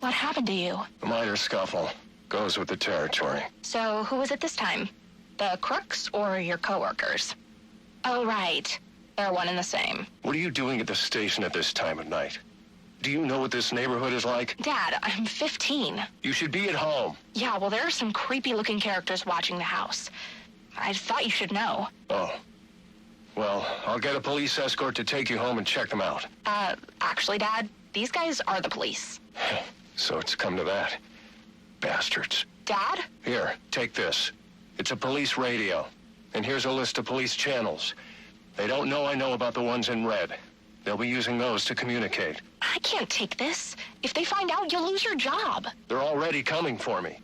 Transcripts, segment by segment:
What happened to you? A minor scuffle. Goes with the territory. So who was it this time? The crooks or your coworkers? Oh, right. They're one and the same. What are you doing at the station at this time of night? Do you know what this neighborhood is like? Dad, I'm 15. You should be at home. Yeah, well, there are some creepy-looking characters watching the house. I thought you should know. Oh. Well, I'll get a police escort to take you home and check them out. Actually, Dad, these guys are the police. So it's come to that. Bastards. Dad? Here, take this. It's a police radio. And here's a list of police channels. They don't know I know about the ones in red. They'll be using those to communicate. I can't take this. If they find out, you'll lose your job. They're already coming for me.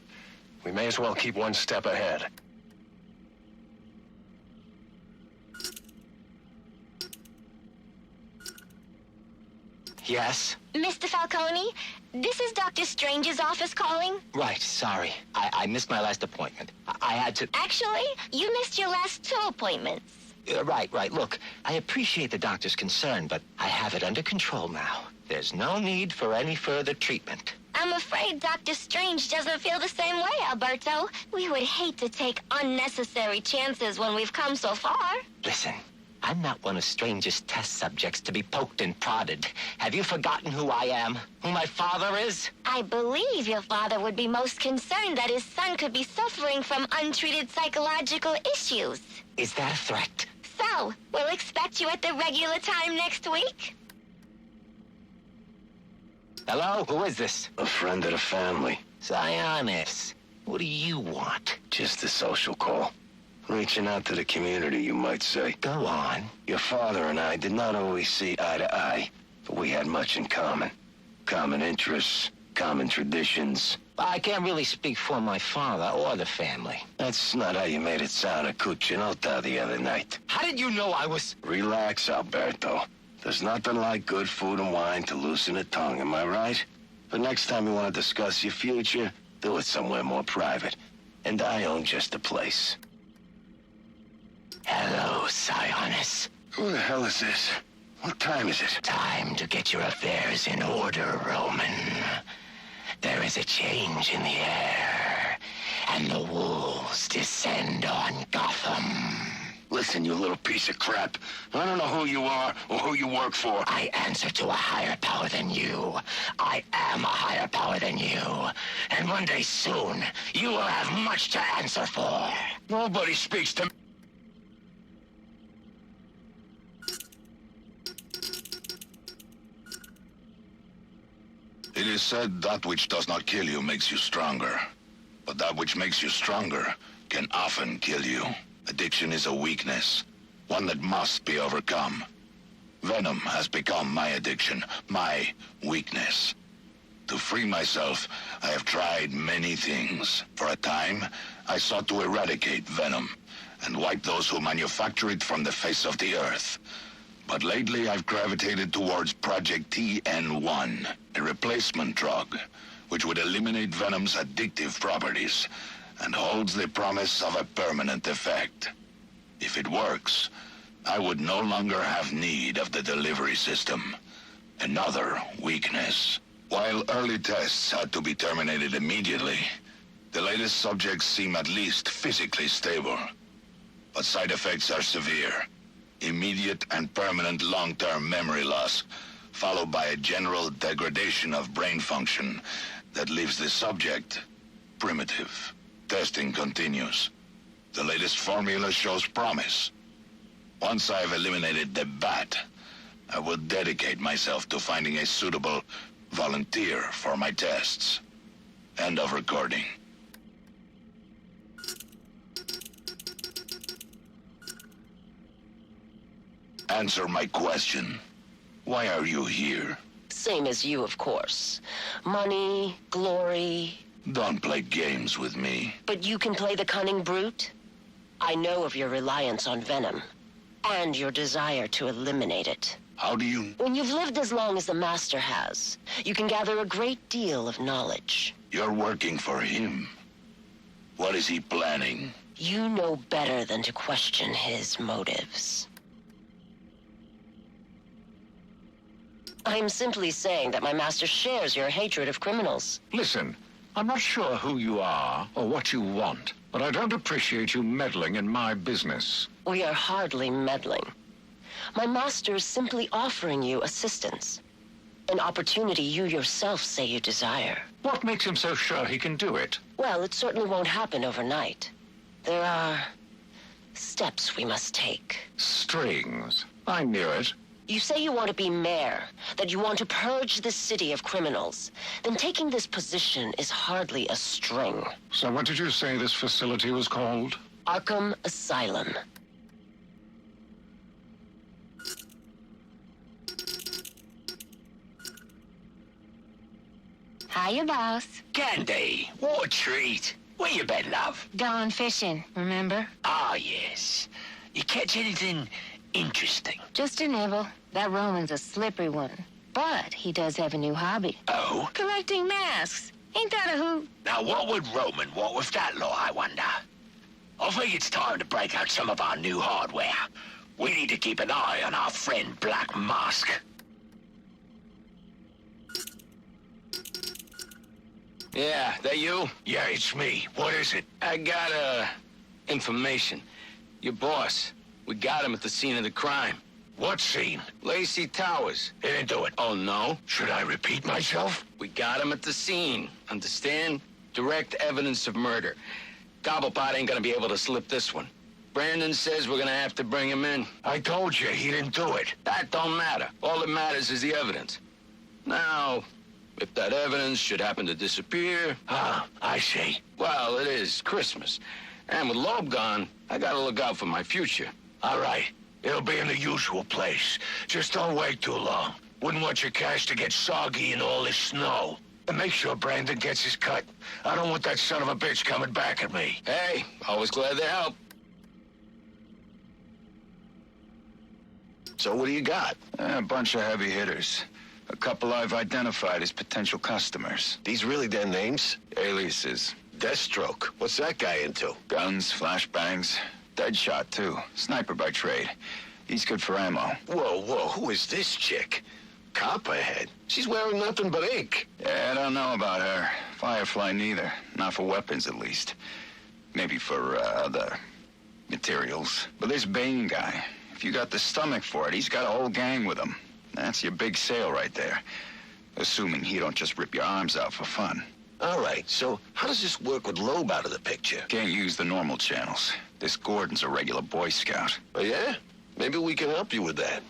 We may as well keep one step ahead. Yes? Mr. Falcone, this is Dr. Strange's office calling. Right, sorry. I missed my last appointment. I had to... Actually, you missed your last 2 appointments. Right. Look, I appreciate the doctor's concern, but I have it under control now. There's no need for any further treatment. I'm afraid Dr. Strange doesn't feel the same way, Alberto. We would hate to take unnecessary chances when we've come so far. Listen, I'm not one of Strange's test subjects to be poked and prodded. Have you forgotten who I am? Who my father is? I believe your father would be most concerned that his son could be suffering from untreated psychological issues. Is that a threat? So, we'll expect you at the regular time next week? Hello? Who is this? A friend of the family. Sionis. What do you want? Just a social call. Reaching out to the community, you might say. Go on. Your father and I did not always see eye to eye, but we had much in common. Common interests, common traditions. I can't really speak for my father or the family. That's not how you made it sound at Cuccinota the other night. How did you know I was... Relax, Alberto. There's nothing like good food and wine to loosen the tongue, am I right? But next time you want to discuss your future, do it somewhere more private. And I own just the place. Hello, Sionis. Who the hell is this? What time is it? Time to get your affairs in order, Roman. There is a change in the air, and the wolves descend on Gotham. Listen, you little piece of crap. I don't know who you are or who you work for. I answer to a higher power than you. I am a higher power than you. And one day soon, you will have much to answer for. Nobody speaks to me. It is said that which does not kill you makes you stronger. But that which makes you stronger can often kill you. Addiction is a weakness, one that must be overcome. Venom has become my addiction, my weakness. To free myself, I have tried many things. For a time, I sought to eradicate venom and wipe those who manufacture it from the face of the earth. But lately, I've gravitated towards Project TN1, a replacement drug, which would eliminate Venom's addictive properties and holds the promise of a permanent effect. If it works, I would no longer have need of the delivery system. Another weakness. While early tests had to be terminated immediately, the latest subjects seem at least physically stable. But side effects are severe. Immediate and permanent long-term memory loss, followed by a general degradation of brain function that leaves the subject primitive. Testing continues. The latest formula shows promise. Once I've eliminated the bat, I will dedicate myself to finding a suitable volunteer for my tests. End of recording. Answer my question. Why are you here? Same as you, of course. Money, glory. Don't play games with me. But you can play the cunning brute? I know of your reliance on venom, and your desire to eliminate it. How do you... When you've lived as long as the Master has, you can gather a great deal of knowledge. You're working for him. What is he planning? You know better than to question his motives. I'm simply saying that my master shares your hatred of criminals. Listen, I'm not sure who you are or what you want, but I don't appreciate you meddling in my business. We are hardly meddling. My master is simply offering you assistance. An opportunity you yourself say you desire. What makes him so sure he can do it? Well, it certainly won't happen overnight. There are steps we must take. Strings. I knew it. You say you want to be mayor, that you want to purge the city of criminals. Then taking this position is hardly a string. So what did you say this facility was called? Arkham Asylum. Hiya, boss. Candy, what a treat. Where you been, love? Gone fishing, remember? Ah, yes. You catch anything interesting? Just a nibble. That Roman's a slippery one. But he does have a new hobby. Oh? Collecting masks. Ain't that a hoot? Now, what would Roman want with that law, I wonder? I think it's time to break out some of our new hardware. We need to keep an eye on our friend Black Mask. Yeah, that you? Yeah, it's me. What is it? I got, information. Your boss. We got him at the scene of the crime. What scene? Lacey Towers. He didn't do it. Oh, no? Should I repeat myself? We got him at the scene. Understand? Direct evidence of murder. Cobblepot ain't gonna be able to slip this one. Brandon says we're gonna have to bring him in. I told you, he didn't do it. That don't matter. All that matters is the evidence. Now, if that evidence should happen to disappear... Ah, I see. Well, it is Christmas. And with Loeb gone, I gotta look out for my future. All right. It'll be in the usual place. Just don't wait too long. Wouldn't want your cash to get soggy in all this snow. And make sure Brandon gets his cut. I don't want that son of a bitch coming back at me. Hey, always glad to help. So what do you got? A bunch of heavy hitters. A couple I've identified as potential customers. These really their names? Aliases. Deathstroke. What's that guy into? Guns, flashbangs. Deadshot, too. Sniper by trade. He's good for ammo. Whoa, whoa, who is this chick? Copperhead. She's wearing nothing but ink. Yeah, I don't know about her. Firefly neither. Not for weapons, at least. Maybe for, other materials. But this Bane guy, if you got the stomach for it, he's got a whole gang with him. That's your big sale right there. Assuming he don't just rip your arms out for fun. All right, so how does this work with Loeb out of the picture? Can't use the normal channels. This Gordon's a regular Boy Scout. Oh, yeah? Maybe we can help you with that.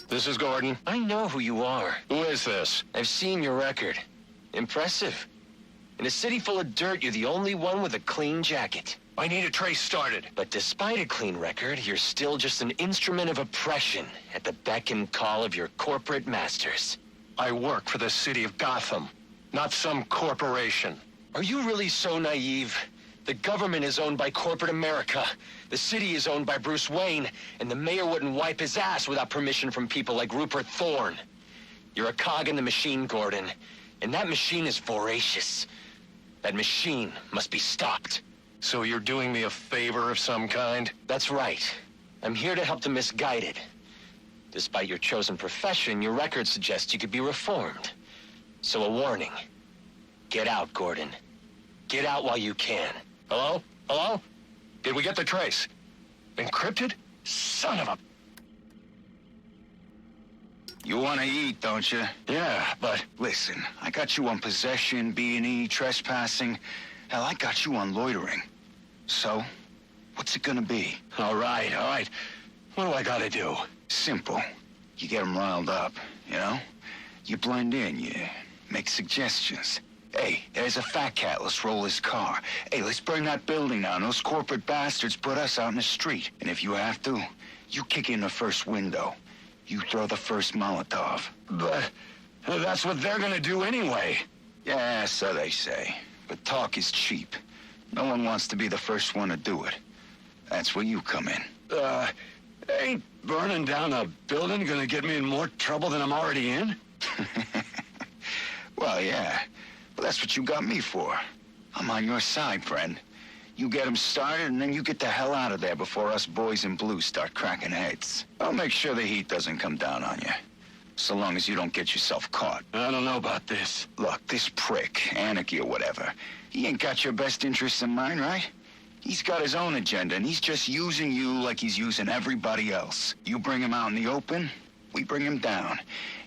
This is Gordon. I know who you are. Who is this? I've seen your record. Impressive. In a city full of dirt, you're the only one with a clean jacket. I need a trace started. But despite a clean record, you're still just an instrument of oppression at the beck and call of your corporate masters. I work for the city of Gotham, not some corporation. Are you really so naive? The government is owned by corporate America. The city is owned by Bruce Wayne, and the mayor wouldn't wipe his ass without permission from people like Rupert Thorne. You're a cog in the machine, Gordon, and that machine is voracious. That machine must be stopped. So you're doing me a favor of some kind? That's right. I'm here to help the misguided. Despite your chosen profession, your record suggests you could be reformed. So a warning. Get out, Gordon. Get out while you can. Hello? Hello? Did we get the trace? Encrypted? Son of a... You want to eat, don't you? Yeah, but... Listen, I got you on possession, B&E, trespassing. Hell, I got you on loitering. So, what's it gonna be? All right, all right. What do I gotta do? Simple. You get them riled up, you know? You blend in, you make suggestions. Hey, there's a fat cat, let's roll his car. Hey, let's burn that building down. Those corporate bastards put us out in the street. And if you have to, you kick in the first window. You throw the first Molotov. But that's what they're gonna do anyway. Yeah, so they say. But talk is cheap. No one wants to be the first one to do it. That's where you come in. Ain't burning down a building gonna get me in more trouble than I'm already in? Well, yeah. But that's what you got me for. I'm on your side, friend. You get him started, and then you get the hell out of there before us boys in blue start cracking heads. I'll make sure the heat doesn't come down on you. So long as you don't get yourself caught. I don't know about this. Look, this prick, Anarchy or whatever, he ain't got your best interests in mind, right? He's got his own agenda, and he's just using you like he's using everybody else. You bring him out in the open, we bring him down,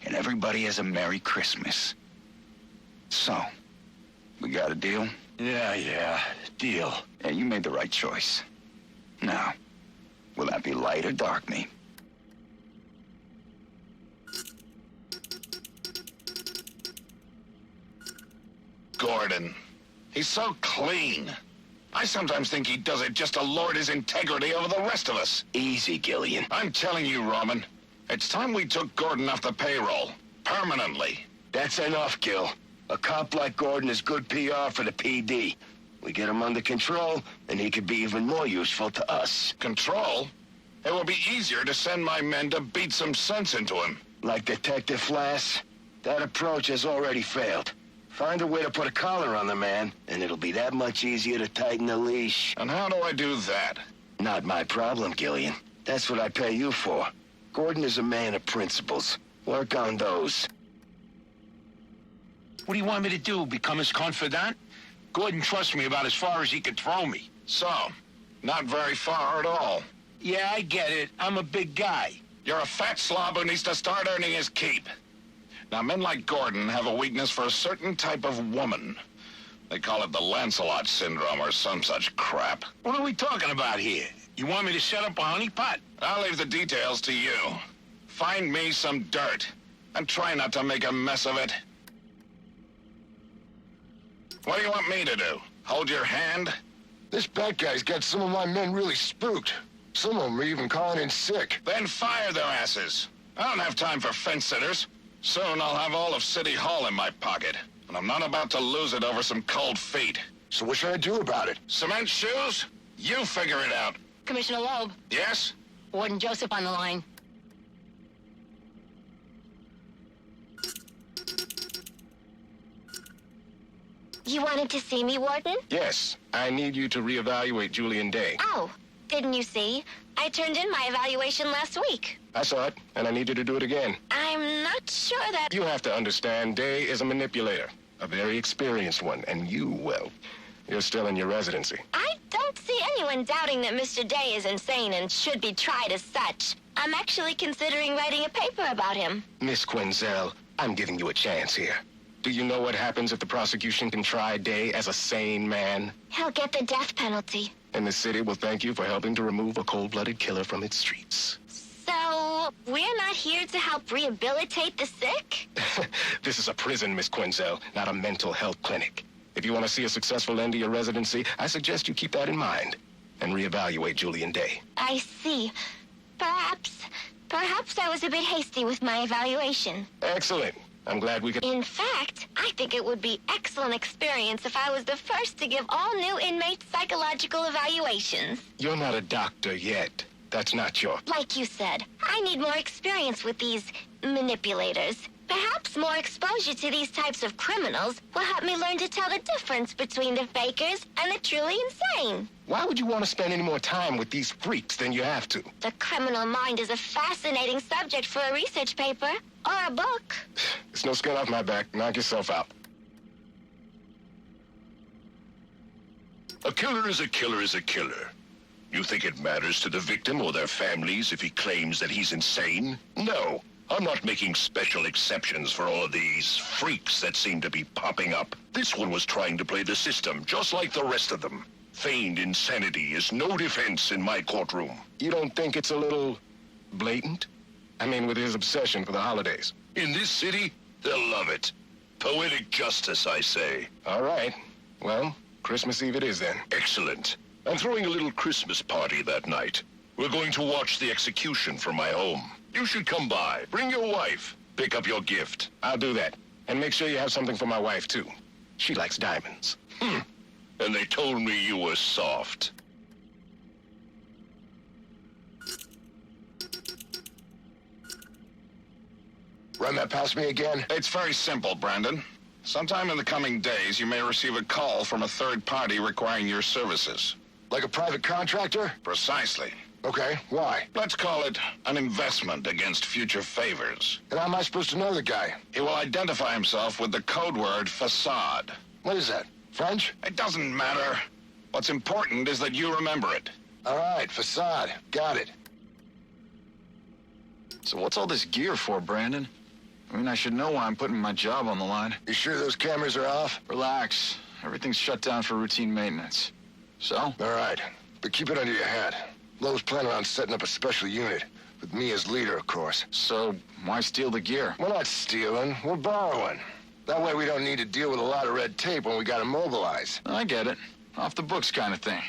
and everybody has a Merry Christmas. So, we got a deal? Yeah, deal. Yeah, you made the right choice. Now, will that be light or dark meat? Gordon. He's so clean. I sometimes think he does it just to lord his integrity over the rest of us. Easy, Gillian. I'm telling you, Roman, it's time we took Gordon off the payroll. Permanently. That's enough, Gil. A cop like Gordon is good PR for the PD. We get him under control, and he could be even more useful to us. Control? It will be easier to send my men to beat some sense into him. Like Detective Flass? That approach has already failed. Find a way to put a collar on the man, and it'll be that much easier to tighten the leash. And how do I do that? Not my problem, Gillian. That's what I pay you for. Gordon is a man of principles. Work on those. What do you want me to do, become his confidant? Gordon trusts me about as far as he can throw me. So, not very far at all. Yeah, I get it. I'm a big guy. You're a fat slob who needs to start earning his keep. Now, men like Gordon have a weakness for a certain type of woman. They call it the Lancelot syndrome or some such crap. What are we talking about here? You want me to set up a honeypot? I'll leave the details to you. Find me some dirt, and try not to make a mess of it. What do you want me to do? Hold your hand? This bad guy's got some of my men really spooked. Some of them are even calling in sick. Then fire their asses. I don't have time for fence-sitters. Soon I'll have all of City Hall in my pocket, and I'm not about to lose it over some cold feet. So what should I do about it? Cement shoes? You figure it out. Commissioner Loeb, Yes? Warden Joseph on the line. You wanted to see me, Warden? Yes, I need you to reevaluate Julian Day. Oh, didn't you see? I turned in my evaluation last week. I saw it, and I need you to do it again. I'm not sure that... You have to understand, Day is a manipulator, a very experienced one, and you, well, you're still in your residency. I don't see anyone doubting that Mr. Day is insane and should be tried as such. I'm actually considering writing a paper about him. Miss Quinzel, I'm giving you a chance here. Do you know what happens if the prosecution can try Day as a sane man? He'll get the death penalty. And the city will thank you for helping to remove a cold-blooded killer from its streets. So, we're not here to help rehabilitate the sick? This is a prison, Miss Quinzel, not a mental health clinic. If you want to see a successful end to your residency, I suggest you keep that in mind and reevaluate Julian Day. I see. Perhaps I was a bit hasty with my evaluation. Excellent. I'm glad we could... In fact, I think it would be excellent experience if I was the first to give all new inmates psychological evaluations. You're not a doctor yet. That's not your... Like you said, I need more experience with these manipulators. Perhaps more exposure to these types of criminals will help me learn to tell the difference between the fakers and the truly insane. Why would you want to spend any more time with these freaks than you have to? The criminal mind is a fascinating subject for a research paper or a book. It's no skin off my back. Knock yourself out. A killer is a killer is a killer. You think it matters to the victim or their families if he claims that he's insane? No. I'm not making special exceptions for all of these freaks that seem to be popping up. This one was trying to play the system, just like the rest of them. Feigned insanity is no defense in my courtroom. You don't think it's a little blatant? I mean, with his obsession for the holidays. In this city, they'll love it. Poetic justice, I say. All right. Well, Christmas Eve it is then. Excellent. I'm throwing a little Christmas party that night. We're going to watch the execution from my home. You should come by. Bring your wife. Pick up your gift. I'll do that. And make sure you have something for my wife, too. She likes diamonds. And they told me you were soft. Run that past me again? It's very simple, Brandon. Sometime in the coming days, you may receive a call from a third party requiring your services. Like a private contractor? Precisely. Okay, why? Let's call it an investment against future favors. And how am I supposed to know the guy? He will identify himself with the code word facade. What is that, French? It doesn't matter. What's important is that you remember it. All right, facade. Got it. So what's all this gear for, Brandon? I mean, I should know why I'm putting my job on the line. You sure those cameras are off? Relax. Everything's shut down for routine maintenance. So? All right, but keep it under your hat. Lowe's planning on setting up a special unit, with me as leader, of course. So, why steal the gear? We're not stealing, we're borrowing. That way we don't need to deal with a lot of red tape when we gotta mobilize. I get it. Off the books kind of thing.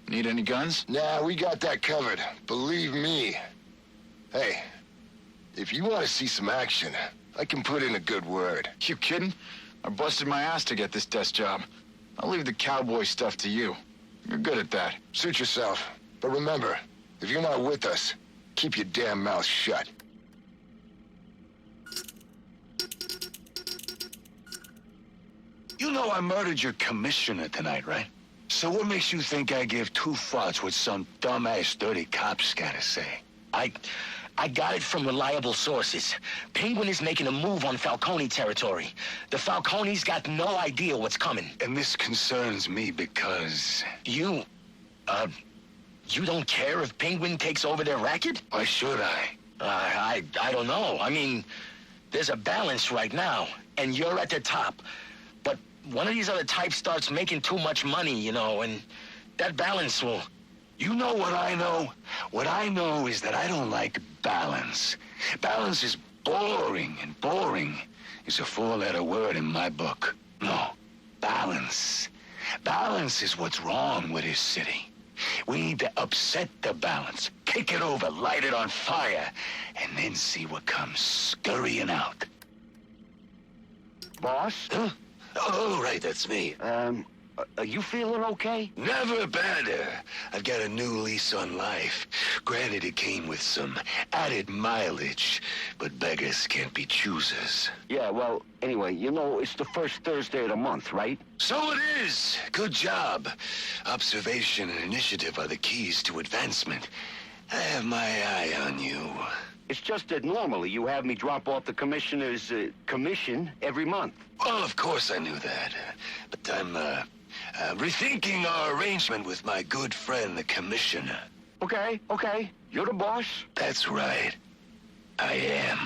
Need any guns? Nah, we got that covered. Believe me. Hey, if you want to see some action, I can put in a good word. You kidding? I busted my ass to get this desk job. I'll leave the cowboy stuff to you. You're good at that. Suit yourself. But remember, if you're not with us, keep your damn mouth shut. You know I murdered your commissioner tonight, right? So what makes you think I give two fucks what some dumbass dirty cop's gotta say? I got it from reliable sources. Penguin is making a move on Falcone territory. The Falcones got no idea what's coming. And this concerns me because... You don't care if Penguin takes over their racket? Why should I? I don't know. I mean, there's a balance right now, and you're at the top. But one of these other types starts making too much money, you know, and that balance will... You know what I know? What I know is that I don't like balance. Balance is boring, and boring is a four-letter word in my book. No, balance. Balance is what's wrong with this city. We need to upset the balance, kick it over, light it on fire, and then see what comes scurrying out. Boss? Huh? Oh, right, that's me. Are you feeling okay? Never better. I've got a new lease on life. Granted, it came with some added mileage, but beggars can't be choosers. Yeah, well, anyway, you know, it's the first Thursday of the month, right? So it is. Good job. Observation and initiative are the keys to advancement. I have my eye on you. It's just that normally you have me drop off the commissioner's commission every month. Well, of course I knew that. But I'm rethinking our arrangement with my good friend, the commissioner. Okay. You're the boss? That's right. I am.